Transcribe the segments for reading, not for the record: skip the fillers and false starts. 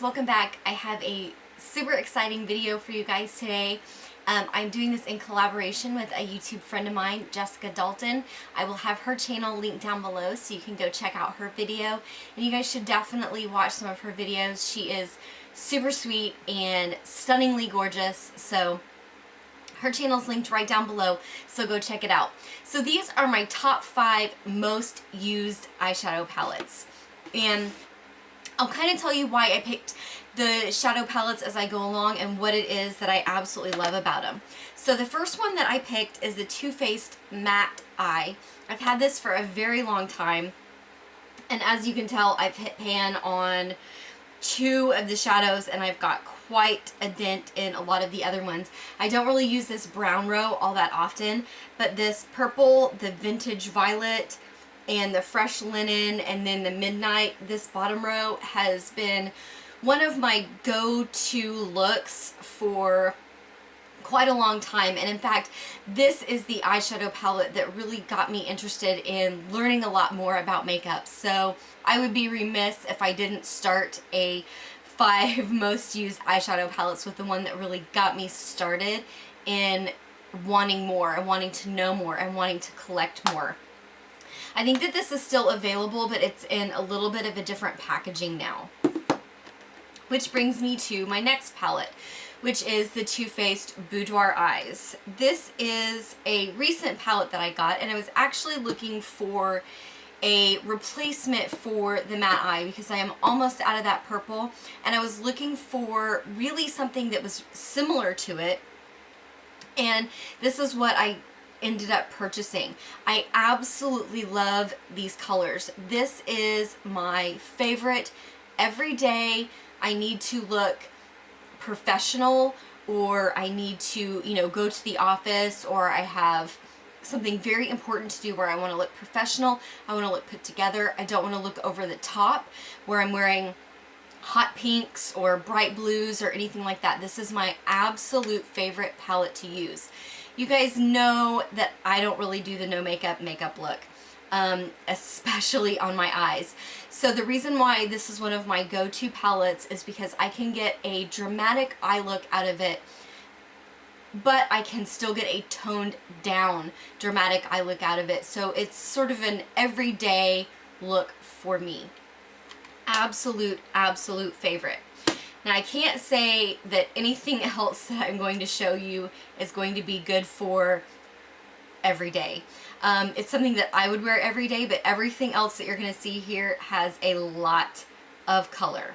guys, welcome back. I have a super exciting video for you guys today. I'm doing this in collaboration with a YouTube friend of mine, Jessica Dalton. I will have her channel linked down below so you can go check out her video. And you guys should definitely watch some of her videos. She is super sweet and stunningly gorgeous. So her channel's linked right down below, so go check it out. So these are my top 5 most used eyeshadow palettes. And I'll kind of tell you why I picked the shadow palettes as I go along and what it is that I absolutely love about them. So the first one that I picked is the Too Faced Matte Eye. I've had this for a very long time, and as you can tell, I've hit pan on 2 of the shadows and I've got quite a dent in a lot of the other ones. I don't really use this brown row all that often, but this purple, the Vintage Violet, and the Fresh Linen, and then the Midnight, this bottom row has been one of my go-to looks for quite a long time. And in fact, this is the eyeshadow palette that really got me interested in learning a lot more about makeup. So I would be remiss if I didn't start a 5 most used eyeshadow palettes with the one that really got me started in wanting more and wanting to know more and wanting to collect more. I think that this is still available, but it's in a little bit of a different packaging now. Which brings me to my next palette, which is the Too Faced Boudoir Eyes. This is a recent palette that I got, and I was actually looking for a replacement for the matte eye because I am almost out of that purple, and I was looking for really something that was similar to it, and this is what I ended up purchasing. I absolutely love these colors. This is my favorite. Every day I need to look professional, or I need to, go to the office, or I have something very important to do where I want to look professional. I want to look put together. I don't want to look over the top where I'm wearing hot pinks or bright blues or anything like that. This is my absolute favorite palette to use. You guys know that I don't really do the no makeup look, especially on my eyes. So the reason why this is one of my go-to palettes is because I can get a dramatic eye look out of it, but I can still get a toned down dramatic eye look out of it. So it's sort of an everyday look for me. Absolute favorite. Now, I can't say that anything else that I'm going to show you is going to be good for every day. It's something that I would wear every day, but everything else that you're going to see here has a lot of color.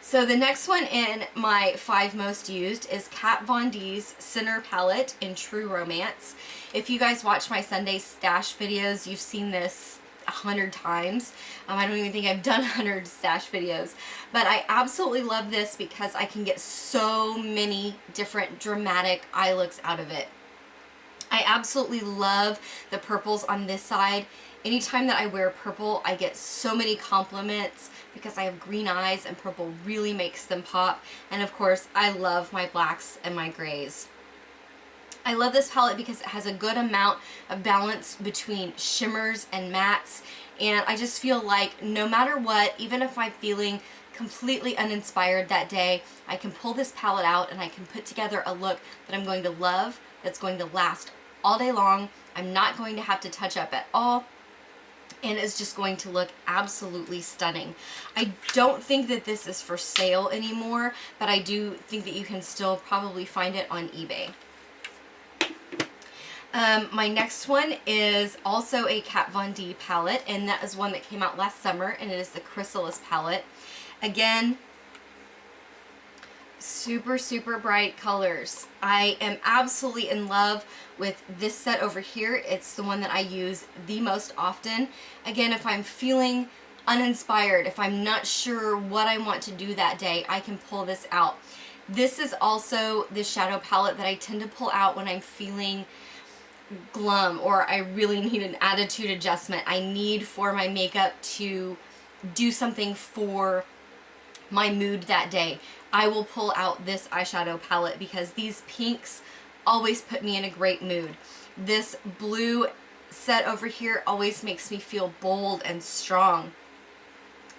So the next one in my 5 most used is Kat Von D's Center Palette in True Romance. If you guys watch my Sunday stash videos, you've seen this 100 times. I don't even think I've done 100 stash videos, but I absolutely love this because I can get so many different dramatic eye looks out of it. I absolutely love the purples on this side. Anytime that I wear purple, I get so many compliments because I have green eyes and purple really makes them pop. And of course, I love my blacks and my grays. I love this palette because it has a good amount of balance between shimmers and mattes, and I just feel like no matter what, even if I'm feeling completely uninspired that day, I can pull this palette out and I can put together a look that I'm going to love, that's going to last all day long. I'm not going to have to touch up at all, and it's just going to look absolutely stunning. I don't think that this is for sale anymore, but I do think that you can still probably find it on eBay. My next one is also a Kat Von D palette, and that is one that came out last summer, and it is the Chrysalis palette. Again, super bright colors. I am absolutely in love with this set over here. It's the one that I use the most often. Again, if I'm feeling uninspired, if I'm not sure what I want to do that day, I can pull this out. This is also the shadow palette that I tend to pull out when I'm feeling glum or I really need an attitude adjustment. I need for my makeup to do something for my mood that day. I will pull out this eyeshadow palette because these pinks always put me in a great mood. This blue set over here always makes me feel bold and strong.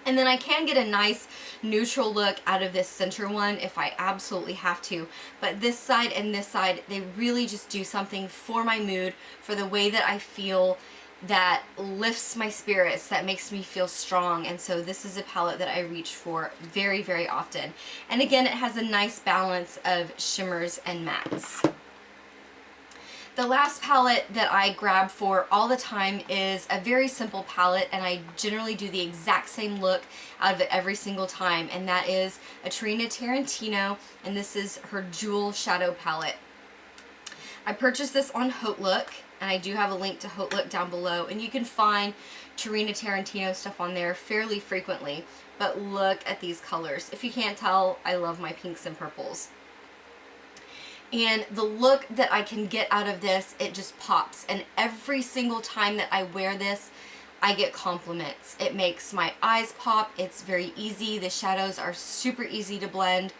And then I can get a nice neutral look out of this center one if I absolutely have to. But this side and this side, they really just do something for my mood, for the way that I feel, that lifts my spirits, that makes me feel strong. And so this is a palette that I reach for very, very often. And again, it has a nice balance of shimmers and mattes. The last palette that I grab for all the time is a very simple palette, and I generally do the exact same look out of it every single time, and that is a Tarantino, and this is her Jewel Shadow Palette. I purchased this on Haute Look, and I do have a link to Haute Look down below, and you can find Tarantino stuff on there fairly frequently, but look at these colors. If you can't tell, I love my pinks and purples. And the look that I can get out of this, it just pops. And every single time that I wear this, I get compliments. It makes my eyes pop. It's very easy. The shadows are super easy to blend.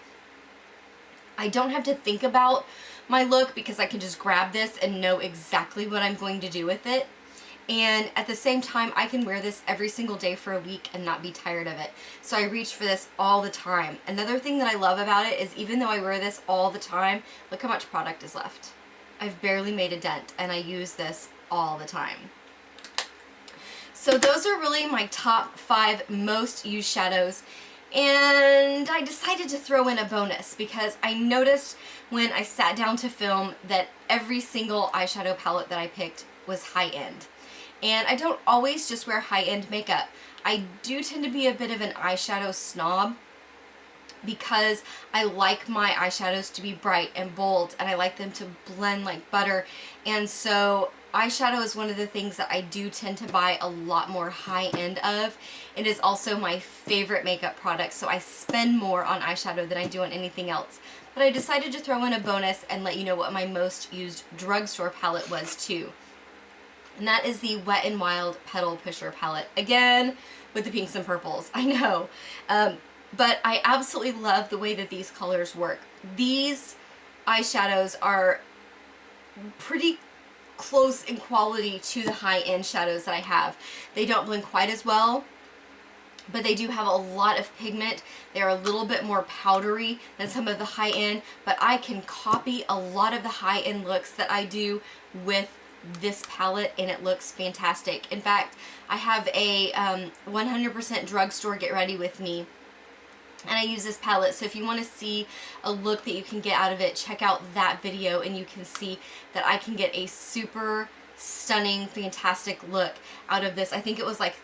I don't have to think about my look because I can just grab this and know exactly what I'm going to do with it. And at the same time, I can wear this every single day for a week and not be tired of it. So I reach for this all the time. Another thing that I love about it is even though I wear this all the time, look how much product is left. I've barely made a dent, and I use this all the time. So those are really my top 5 most used shadows. And I decided to throw in a bonus because I noticed when I sat down to film that every single eyeshadow palette that I picked was high-end. And I don't always just wear high-end makeup. I do tend to be a bit of an eyeshadow snob because I like my eyeshadows to be bright and bold, and I like them to blend like butter. And so eyeshadow is one of the things that I do tend to buy a lot more high-end of. It is also my favorite makeup product, so I spend more on eyeshadow than I do on anything else. But I decided to throw in a bonus and let you know what my most used drugstore palette was too. And that is the Wet n Wild Petal Pusher palette. Again, with the pinks and purples, I know. But I absolutely love the way that these colors work. These eyeshadows are pretty close in quality to the high-end shadows that I have. They don't blend quite as well, but they do have a lot of pigment. They're a little bit more powdery than some of the high-end, but I can copy a lot of the high-end looks that I do with this palette, and it looks fantastic. In fact, I have a 100% drugstore get ready with me, and I use this palette. So if you want to see a look that you can get out of it, check out that video, and you can see that I can get a super stunning, fantastic look out of this. I think it was like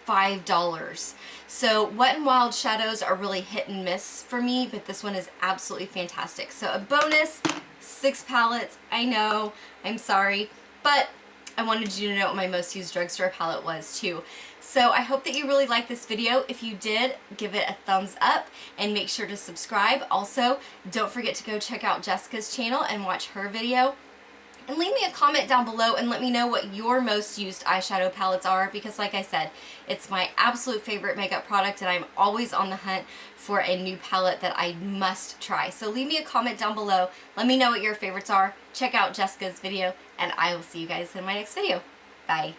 $5. So Wet n Wild shadows are really hit and miss for me, but this one is absolutely fantastic. So a bonus, 6 palettes. I know, I'm sorry, but I wanted you to know what my most used drugstore palette was too. So I hope that you really liked this video. If you did, give it a thumbs up and make sure to subscribe. Also, don't forget to go check out Jessica's channel and watch her video. And leave me a comment down below and let me know what your most used eyeshadow palettes are, because like I said, it's my absolute favorite makeup product, and I'm always on the hunt for a new palette that I must try. So leave me a comment down below. Let me know what your favorites are. Check out Jessica's video, and I will see you guys in my next video. Bye.